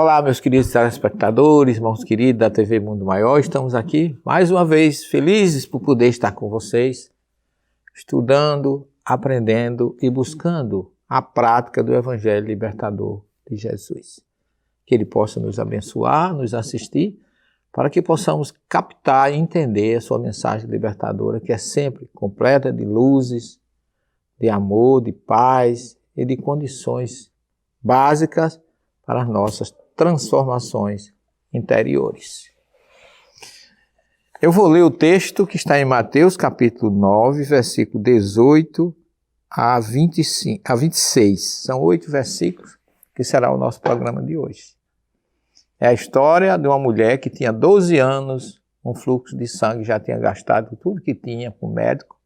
Olá, meus queridos telespectadores, irmãos queridos da TV Mundo Maior. Estamos aqui mais uma vez felizes por poder estar com vocês, estudando, aprendendo e buscando a prática do Evangelho libertador de Jesus. Que Ele possa nos abençoar, nos assistir, para que possamos captar e entender a sua mensagem libertadora, que é sempre completa de luzes, de amor, de paz e de condições básicas para as nossas transformações interiores. Eu vou ler o texto que está em Mateus capítulo 9, versículo 18 a 26. São 8 versículos que será o nosso programa de hoje. É a história de uma mulher que tinha 12 anos, um fluxo de sangue, já tinha gastado tudo que tinha com o médico,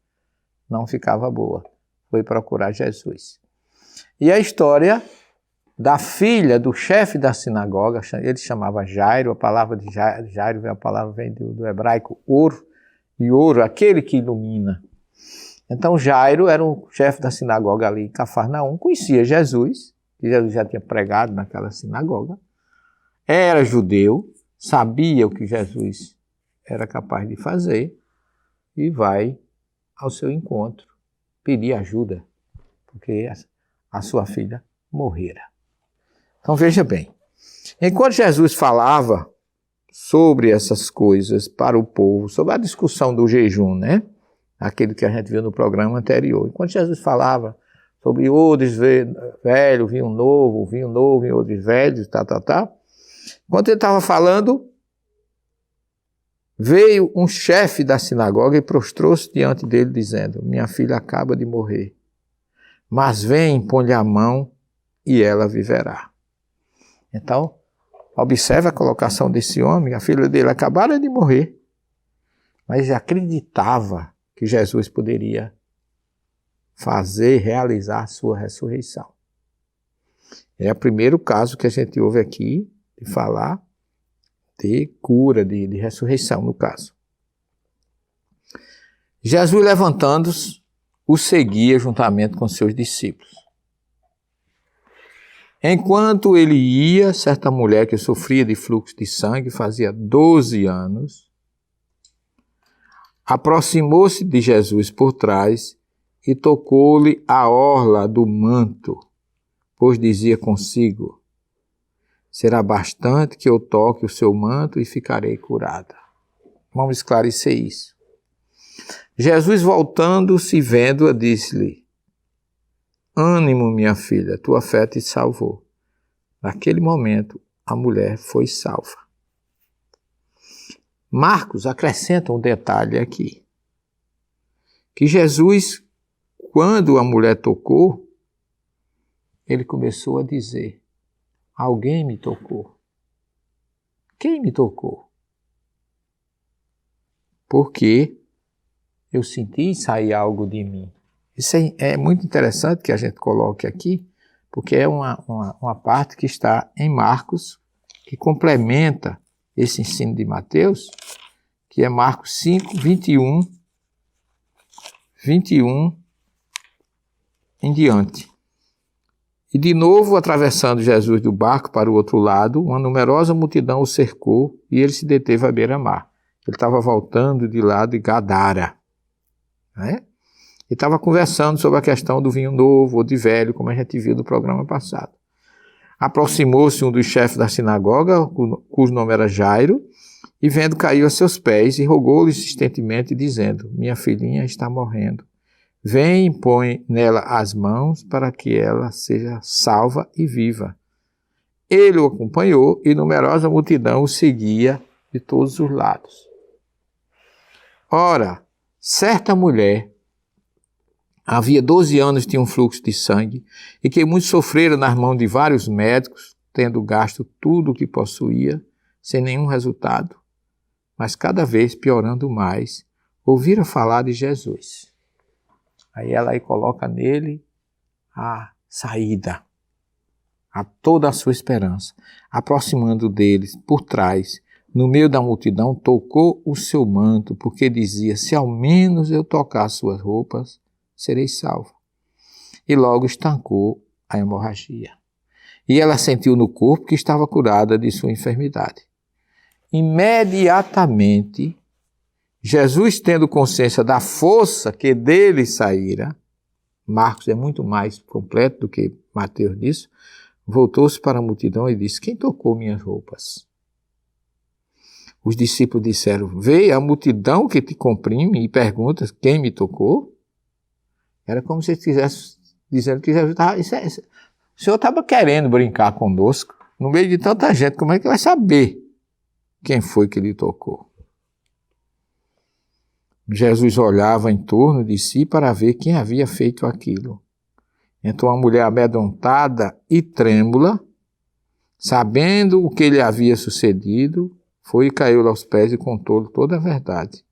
não ficava boa. Foi procurar Jesus. E a história da filha do chefe da sinagoga, ele chamava Jairo, a palavra de Jairo, a palavra vem do hebraico ouro, e ouro, aquele que ilumina. Então Jairo era o chefe da sinagoga ali em Cafarnaum, conhecia Jesus, que Jesus já tinha pregado naquela sinagoga, era judeu, sabia o que Jesus era capaz de fazer e vai ao seu encontro pedir ajuda, porque a sua filha morrera. Então veja bem, enquanto Jesus falava sobre essas coisas para o povo, sobre a discussão do jejum, né? Aquele que a gente viu no programa anterior. Enquanto Jesus falava sobre odres velhos, vinho novo em odres velhos, enquanto ele estava falando, veio um chefe da sinagoga e prostrou-se diante dele dizendo: minha filha acaba de morrer, mas vem, põe-lhe a mão e ela viverá. Então, observe a colocação desse homem, a filha dele acabara de morrer, mas acreditava que Jesus poderia realizar a sua ressurreição. É o primeiro caso que a gente ouve aqui de falar de cura, de ressurreição, no caso. Jesus, levantando-se, o seguia juntamente com seus discípulos. Enquanto ele ia, certa mulher que sofria de fluxo de sangue, fazia 12 anos, aproximou-se de Jesus por trás e tocou-lhe a orla do manto, pois dizia consigo: será bastante que eu toque o seu manto e ficarei curada. Vamos esclarecer isso. Jesus, voltando-se e vendo-a, disse-lhe: ânimo, minha filha, tua fé te salvou. Naquele momento, a mulher foi salva. Marcos acrescenta um detalhe aqui. Que Jesus, quando a mulher tocou, ele começou a dizer: alguém me tocou. Quem me tocou? Porque eu senti sair algo de mim. Isso é muito interessante que a gente coloque aqui, porque é uma parte que está em Marcos, que complementa esse ensino de Mateus, que é Marcos 5, 21 em diante. E de novo, atravessando Jesus do barco para o outro lado, uma numerosa multidão o cercou e ele se deteve à beira-mar. Ele estava voltando de lá de Gadara, né? E estava conversando sobre a questão do vinho novo ou de velho, como a gente viu no programa passado. Aproximou-se um dos chefes da sinagoga, cujo nome era Jairo, e vendo, caiu a seus pés e rogou-lhe insistentemente, dizendo: minha filhinha está morrendo. Vem e põe nela as mãos para que ela seja salva e viva. Ele o acompanhou e numerosa multidão o seguia de todos os lados. Ora, certa mulher havia 12 anos, tinha um fluxo de sangue, e que muito sofrera nas mãos de vários médicos, tendo gasto tudo o que possuía, sem nenhum resultado, mas cada vez piorando mais, ouvira falar de Jesus. Aí ela aí coloca nele a saída, a toda a sua esperança. Aproximando deles, por trás, no meio da multidão, tocou o seu manto, porque dizia: se ao menos eu tocar suas roupas, serei salvo. E logo estancou a hemorragia. e ela sentiu no corpo que estava curada de sua enfermidade. Imediatamente, Jesus, tendo consciência da força que dele saíra, Marcos é muito mais completo do que Mateus nisso, voltou-se para a multidão e disse: quem tocou minhas roupas? Os discípulos disseram: vê a multidão que te comprime e pergunta quem me tocou? Era como se estivesse dizendo que Jesus estava... O Senhor estava querendo brincar conosco, no meio de tanta gente, como é que vai saber quem foi que lhe tocou? Jesus olhava em torno de si para ver quem havia feito aquilo. Então a mulher amedrontada e trêmula, sabendo o que lhe havia sucedido, foi e caiu aos pés e contou-lhe toda a verdade.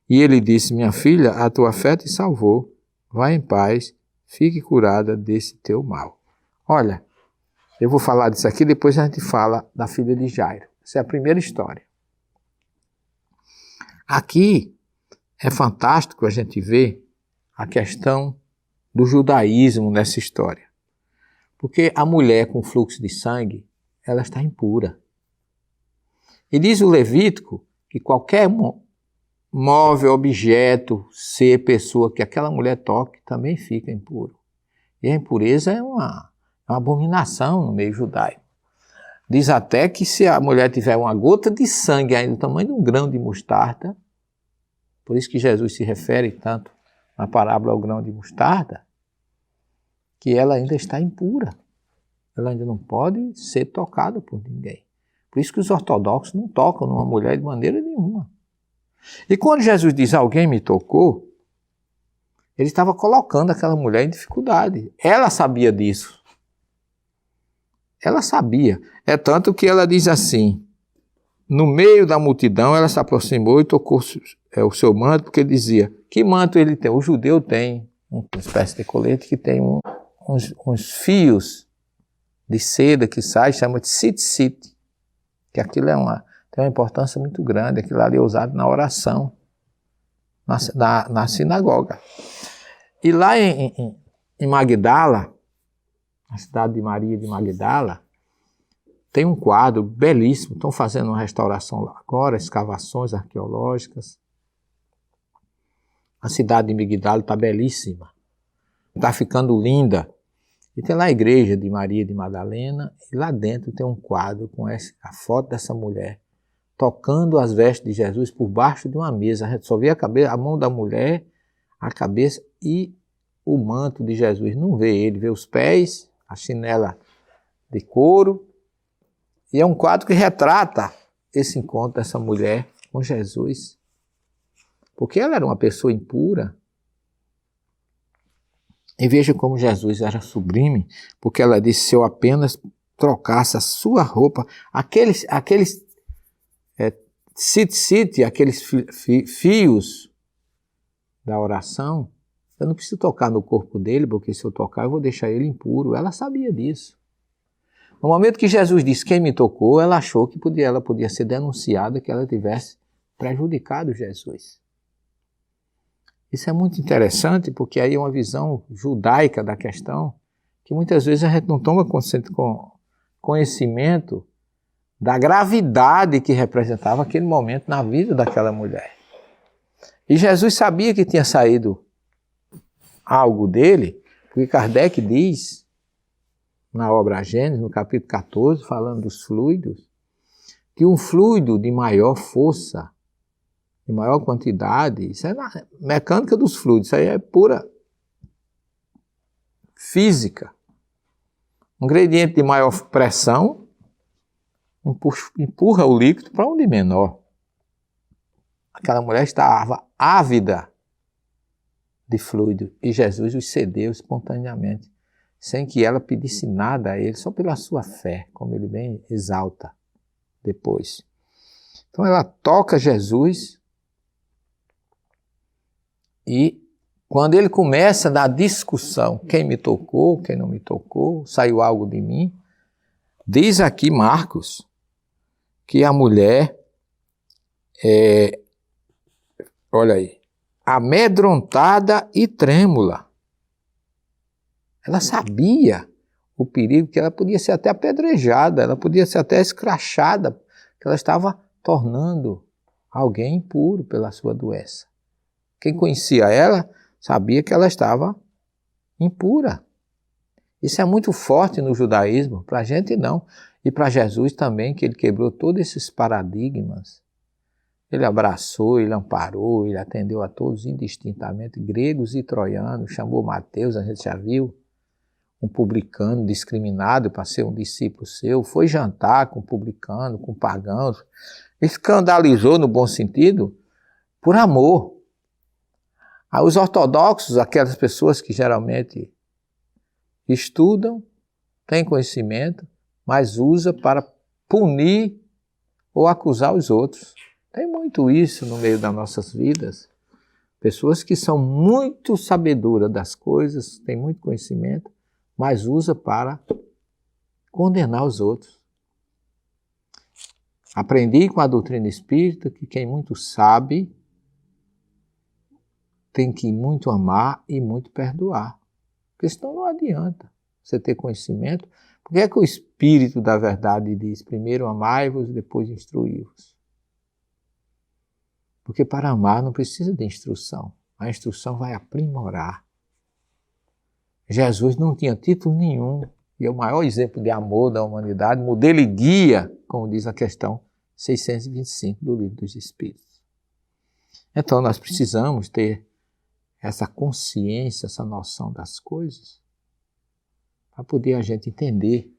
E ele disse: minha filha, a tua fé te salvou, vá em paz, fique curada desse teu mal. Olha, eu vou falar disso aqui, depois a gente fala da filha de Jairo. Essa é a primeira história. Aqui é fantástico a gente ver a questão do judaísmo nessa história. Porque a mulher com fluxo de sangue, ela está impura. E diz o Levítico que qualquer móvel, objeto, ser, pessoa que aquela mulher toque também fica impuro. E a impureza é uma abominação no meio judaico. Diz até que se a mulher tiver uma gota de sangue ainda do tamanho de um grão de mostarda, por isso que Jesus se refere tanto na parábola ao grão de mostarda, que ela ainda está impura. Ela ainda não pode ser tocada por ninguém. Por isso que os ortodoxos não tocam numa mulher de maneira nenhuma. E quando Jesus diz: alguém me tocou, ele estava colocando aquela mulher em dificuldade. Ela sabia disso. Ela sabia. É tanto que ela diz assim: no meio da multidão, ela se aproximou e tocou o seu manto, porque dizia: que manto ele tem? O judeu tem uma espécie de colete que tem uns fios de seda que sai, chama de tzitzit, que aquilo tem uma importância muito grande. Aquilo ali é usado na oração, na sinagoga. E lá em Magdala, na cidade de Maria de Magdala, tem um quadro belíssimo. Estão fazendo uma restauração lá agora, escavações arqueológicas. A cidade de Magdala está belíssima, está ficando linda. E tem lá a igreja de Maria de Madalena, e lá dentro tem um quadro com a foto dessa mulher tocando as vestes de Jesus por baixo de uma mesa. A gente só vê a mão da mulher, a cabeça e o manto de Jesus. Não vê ele, vê os pés, a chinela de couro. E é um quadro que retrata esse encontro dessa mulher com Jesus. Porque ela era uma pessoa impura. E veja como Jesus era sublime, porque ela disse: se eu apenas trocasse a sua roupa, aqueles tzitzit, aqueles fios da oração, eu não preciso tocar no corpo dele, porque se eu tocar eu vou deixar ele impuro. Ela sabia disso. No momento que Jesus disse: quem me tocou, ela achou que ela podia ser denunciada, que ela tivesse prejudicado Jesus. Isso é muito interessante, porque aí é uma visão judaica da questão, que muitas vezes a gente não toma conhecimento da gravidade que representava aquele momento na vida daquela mulher. E Jesus sabia que tinha saído algo dele, porque Kardec diz, na obra Gênesis, no capítulo 14, falando dos fluidos, que um fluido de maior força, de maior quantidade, isso é na mecânica dos fluidos, isso aí é pura física. Um gradiente de maior pressão empurra o líquido para um de menor. Aquela mulher estava ávida de fluido e Jesus os cedeu espontaneamente, sem que ela pedisse nada a ele, só pela sua fé, como ele bem exalta depois. Então ela toca Jesus e quando ele começa na discussão, quem me tocou, quem não me tocou, saiu algo de mim, diz aqui Marcos que a mulher, olha aí, amedrontada e trêmula. Ela sabia o perigo que ela podia ser até apedrejada, ela podia ser até escrachada, que ela estava tornando alguém impuro pela sua doença. Quem conhecia ela sabia que ela estava impura. Isso é muito forte no judaísmo, para a gente não. E para Jesus também, que ele quebrou todos esses paradigmas. Ele abraçou, ele amparou, ele atendeu a todos indistintamente, gregos e troianos, chamou Mateus, a gente já viu, um publicano discriminado para ser um discípulo seu, foi jantar com publicano, com pagãos, escandalizou no bom sentido, por amor. Os ortodoxos, aquelas pessoas que geralmente estudam, têm conhecimento, mas usa para punir ou acusar os outros. Tem muito isso no meio das nossas vidas. Pessoas que são muito sabedoras das coisas, têm muito conhecimento, mas usa para condenar os outros. Aprendi com a doutrina espírita que quem muito sabe tem que muito amar e muito perdoar. Porque senão não adianta você ter conhecimento. Por que é que o Espírito da Verdade diz, primeiro amai-vos e depois instruí-vos? Porque para amar não precisa de instrução. A instrução vai aprimorar. Jesus não tinha título nenhum, e é o maior exemplo de amor da humanidade, modelo e guia, como diz a questão 625 do Livro dos Espíritos. Então nós precisamos ter essa consciência, essa noção das coisas, para poder a gente entender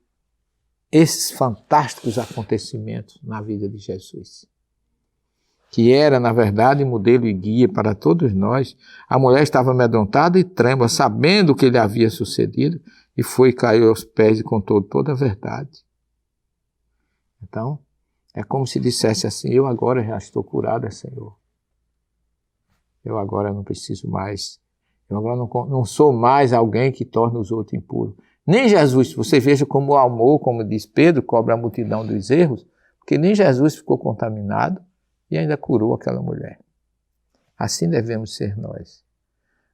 esses fantásticos acontecimentos na vida de Jesus, que era, na verdade, modelo e guia para todos nós. A mulher estava amedrontada e trêmula, sabendo o que lhe havia sucedido, e foi e caiu aos pés e contou toda a verdade. Então, é como se dissesse assim, eu agora já estou curada, Senhor. Eu agora não preciso mais, eu agora não sou mais alguém que torna os outros impuros. Nem Jesus, você veja como o amor, como diz Pedro, cobre a multidão dos erros, porque nem Jesus ficou contaminado e ainda curou aquela mulher. Assim devemos ser nós.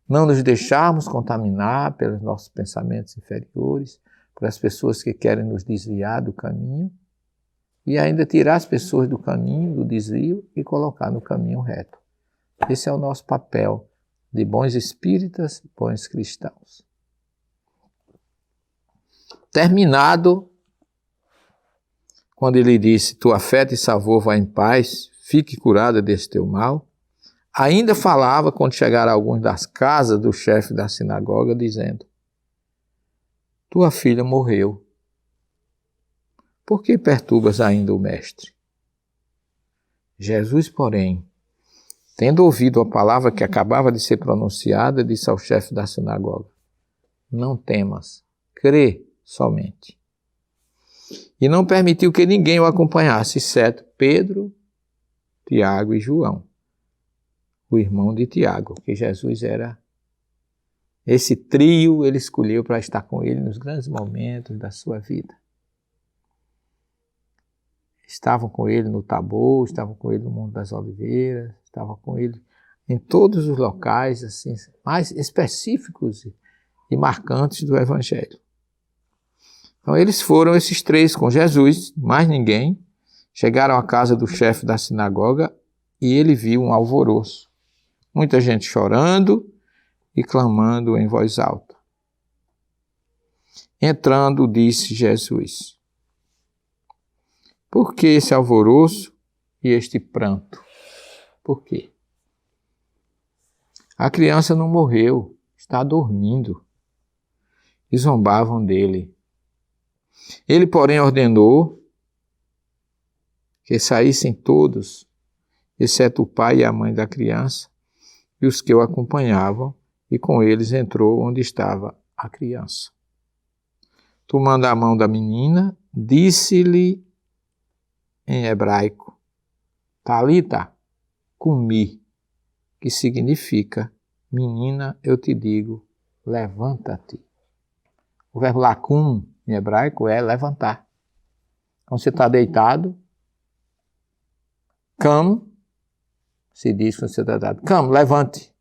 Não nos deixarmos contaminar pelos nossos pensamentos inferiores, pelas pessoas que querem nos desviar do caminho, e ainda tirar as pessoas do caminho, do desvio, e colocar no caminho reto. Esse é o nosso papel de bons espíritas, bons cristãos. Terminado, quando ele disse, tua fé te salvou, vai em paz, fique curada desse teu mal, ainda falava quando chegaram alguns das casas do chefe da sinagoga, dizendo, tua filha morreu. Por que perturbas ainda o mestre? Jesus, porém, tendo ouvido a palavra que acabava de ser pronunciada, disse ao chefe da sinagoga, não temas, crê somente. E não permitiu que ninguém o acompanhasse, exceto Pedro, Tiago e João, o irmão de Tiago, que Jesus era esse trio, ele escolheu para estar com ele nos grandes momentos da sua vida. Estavam com ele no Tabor, estavam com ele no Monte das Oliveiras, estavam com ele em todos os locais assim, mais específicos e marcantes do Evangelho. Então eles foram esses três com Jesus, mais ninguém, chegaram à casa do chefe da sinagoga e ele viu um alvoroço. Muita gente chorando e clamando em voz alta. Entrando, disse Jesus, por que esse alvoroço e este pranto? Por quê? A criança não morreu, está dormindo. E zombavam dele. Ele, porém, ordenou que saíssem todos, exceto o pai e a mãe da criança, e os que o acompanhavam, e com eles entrou onde estava a criança. Tomando a mão da menina, disse-lhe em hebraico, Talita, cumi, que significa, menina, eu te digo, levanta-te. O verbo lacum, em hebraico, é levantar. Quando você está deitado, cam, se diz quando você está deitado, cam, levante.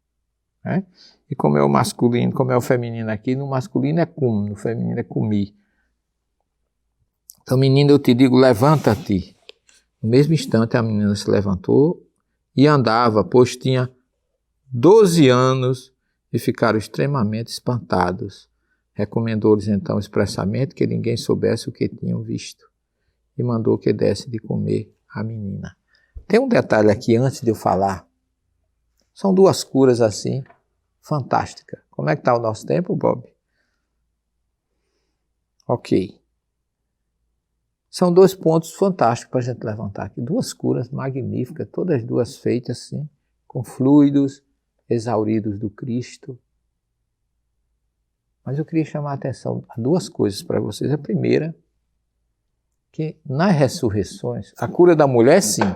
Né? E como é o masculino, como é o feminino aqui, no masculino é cum, no feminino é cumi. Então, menina, eu te digo, levanta-te. No mesmo instante, a menina se levantou e andava, pois tinha 12 anos e ficaram extremamente espantados. Recomendou-lhes então expressamente que ninguém soubesse o que tinham visto e mandou que desse de comer a menina. Tem um detalhe aqui antes de eu falar. São duas curas assim, fantásticas. Como é que está o nosso tempo, Bob? Ok. São dois pontos fantásticos para a gente levantar aqui. Duas curas magníficas, todas duas feitas assim, com fluidos exauridos do Cristo. Mas eu queria chamar a atenção a duas coisas para vocês. A primeira, que nas ressurreições, a cura da mulher, sim.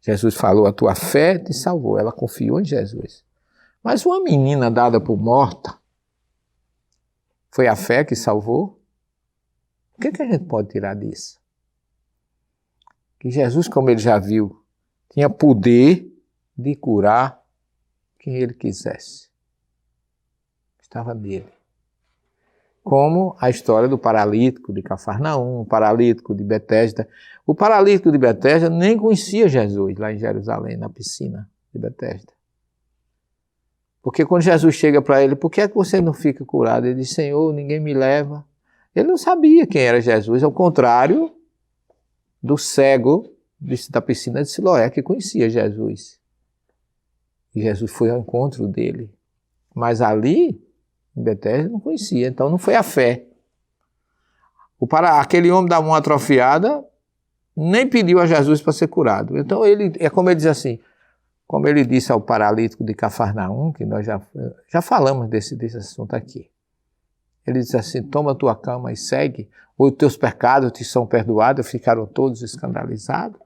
Jesus falou, a tua fé te salvou. Ela confiou em Jesus. Mas uma menina dada por morta, foi a fé que salvou? O que a gente pode tirar disso? Que Jesus, como ele já viu, tinha poder de curar quem ele quisesse. Estava nele. Como a história do paralítico de Cafarnaum, o paralítico de Betesda. O paralítico de Betesda nem conhecia Jesus lá em Jerusalém, na piscina de Betesda. Porque quando Jesus chega para ele, por que é que você não fica curado? Ele diz, Senhor, ninguém me leva. Ele não sabia quem era Jesus, ao contrário do cego da piscina de Siloé, que conhecia Jesus. E Jesus foi ao encontro dele. Mas ali, em Betesda, não conhecia, então não foi a fé. Aquele homem da mão atrofiada nem pediu a Jesus para ser curado. Então é como ele diz assim, como ele disse ao paralítico de Cafarnaum, que nós já falamos desse assunto aqui. Ele diz assim, toma tua cama e segue, ou os teus pecados te são perdoados, ficaram todos escandalizados.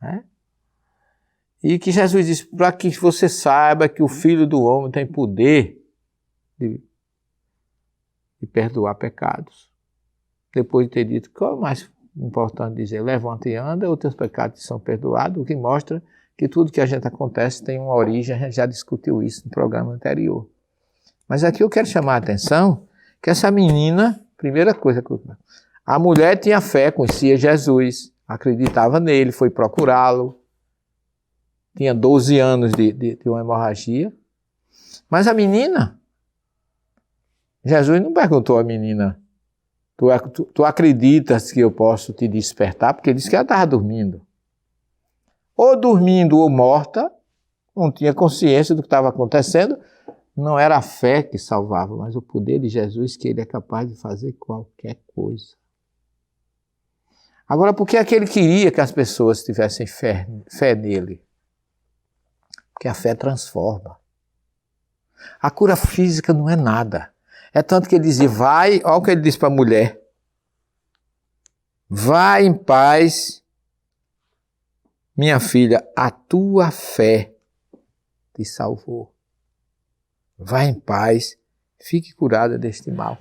Né? E que Jesus disse, para que você saiba que o Filho do Homem tem poder de perdoar pecados. Depois de ter dito, qual é o mais importante dizer? Levanta e anda, os teus pecados te são perdoados, o que mostra que tudo que a gente acontece tem uma origem, a gente já discutiu isso no programa anterior. Mas aqui eu quero chamar a atenção que essa menina, primeira coisa, a mulher tinha fé, conhecia Jesus, acreditava nele, foi procurá-lo, tinha 12 anos de uma hemorragia. Mas a menina, Jesus não perguntou à menina, tu acreditas que eu posso te despertar? Porque ele disse que ela estava dormindo. Ou dormindo ou morta, não tinha consciência do que estava acontecendo. Não era a fé que salvava, mas o poder de Jesus, que ele é capaz de fazer qualquer coisa. Agora, por que é que ele queria que as pessoas tivessem fé nele? Porque a fé transforma. A cura física não é nada. É tanto que ele dizia, vai, olha o que ele disse para a mulher. Vai em paz, minha filha, a tua fé te salvou. Vá em paz, fique curada deste mal.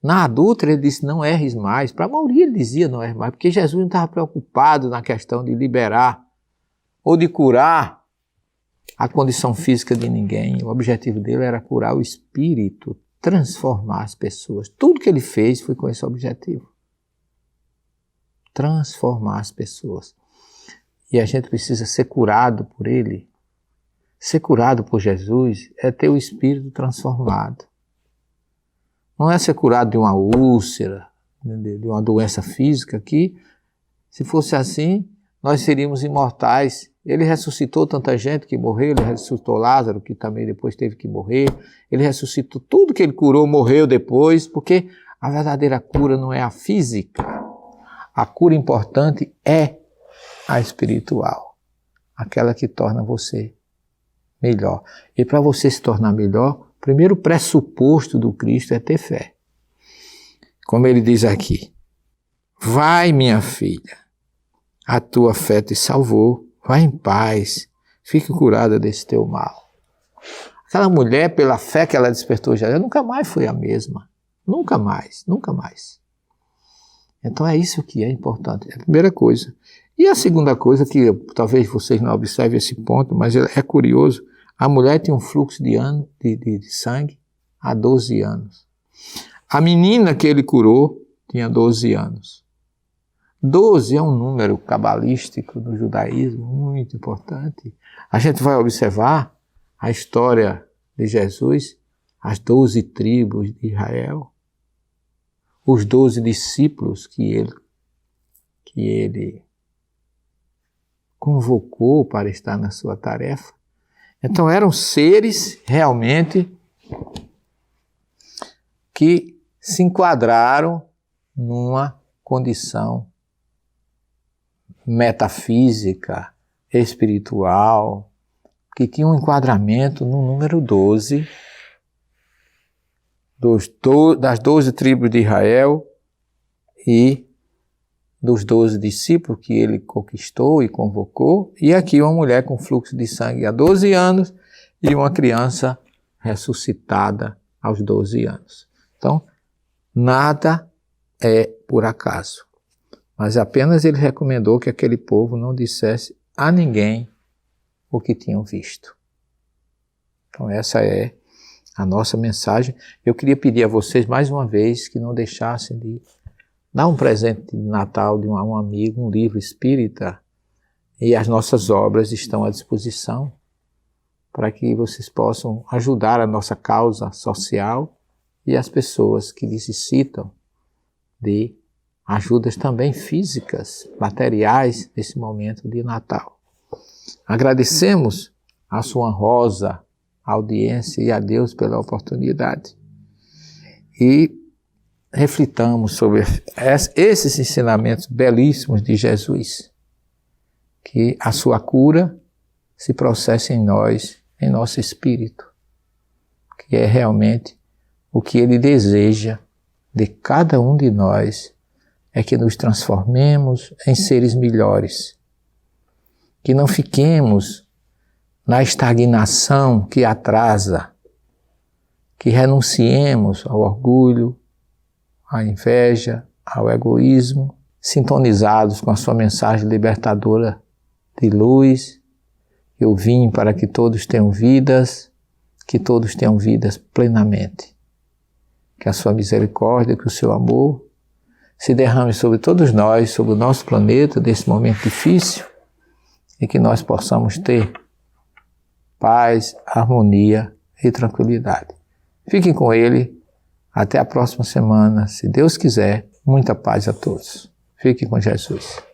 Na adulta ele disse, não erres mais. Para a maioria ele dizia, não erres mais, porque Jesus não estava preocupado na questão de liberar ou de curar a condição física de ninguém. O objetivo dele era curar o espírito, transformar as pessoas. Tudo que ele fez foi com esse objetivo. Transformar as pessoas. E a gente precisa ser curado por ele. Ser curado por Jesus é ter o espírito transformado. Não é ser curado de uma úlcera, de uma doença física que, se fosse assim, nós seríamos imortais. Ele ressuscitou tanta gente que morreu, ele ressuscitou Lázaro, que também depois teve que morrer. Ele ressuscitou tudo que ele curou, morreu depois, porque a verdadeira cura não é a física. A cura importante é a espiritual, aquela que torna você melhor. E para você se tornar melhor, o primeiro pressuposto do Cristo é ter fé. Como ele diz aqui, vai minha filha, a tua fé te salvou, vai em paz, fique curada desse teu mal. Aquela mulher, pela fé que ela despertou já, nunca mais foi a mesma. Nunca mais, nunca mais. Então é isso que é importante, é a primeira coisa. E a segunda coisa, que talvez vocês não observem esse ponto, mas é curioso, a mulher tinha um fluxo de sangue há 12 anos. A menina que ele curou tinha 12 anos. 12 é um número cabalístico do judaísmo muito importante. A gente vai observar a história de Jesus, as 12 tribos de Israel, os 12 discípulos que ele convocou para estar na sua tarefa. Então eram seres realmente que se enquadraram numa condição metafísica, espiritual, que tinha um enquadramento no número 12 das 12 tribos de Israel e dos 12 discípulos que ele conquistou e convocou, e aqui uma mulher com fluxo de sangue há 12 anos e uma criança ressuscitada aos 12 anos. Então, nada é por acaso, mas apenas ele recomendou que aquele povo não dissesse a ninguém o que tinham visto. Então essa é a nossa mensagem. Eu queria pedir a vocês mais uma vez que não deixassem de dar um presente de Natal de um amigo, um livro espírita, e as nossas obras estão à disposição para que vocês possam ajudar a nossa causa social e as pessoas que necessitam de ajudas também físicas, materiais, nesse momento de Natal. Agradecemos a sua honrosa audiência e a Deus pela oportunidade. E reflitamos sobre esses ensinamentos belíssimos de Jesus, que a sua cura se processe em nós, em nosso espírito, que é realmente o que ele deseja de cada um de nós, é que nos transformemos em seres melhores, que não fiquemos na estagnação que atrasa, que renunciemos ao orgulho, à inveja, ao egoísmo, sintonizados com a sua mensagem libertadora de luz. Eu vim para que todos tenham vidas, que todos tenham vidas plenamente. Que a sua misericórdia, que o seu amor se derrame sobre todos nós, sobre o nosso planeta, nesse momento difícil, e que nós possamos ter paz, harmonia e tranquilidade. Fiquem com ele. Até a próxima semana. Se Deus quiser, muita paz a todos. Fiquem com Jesus.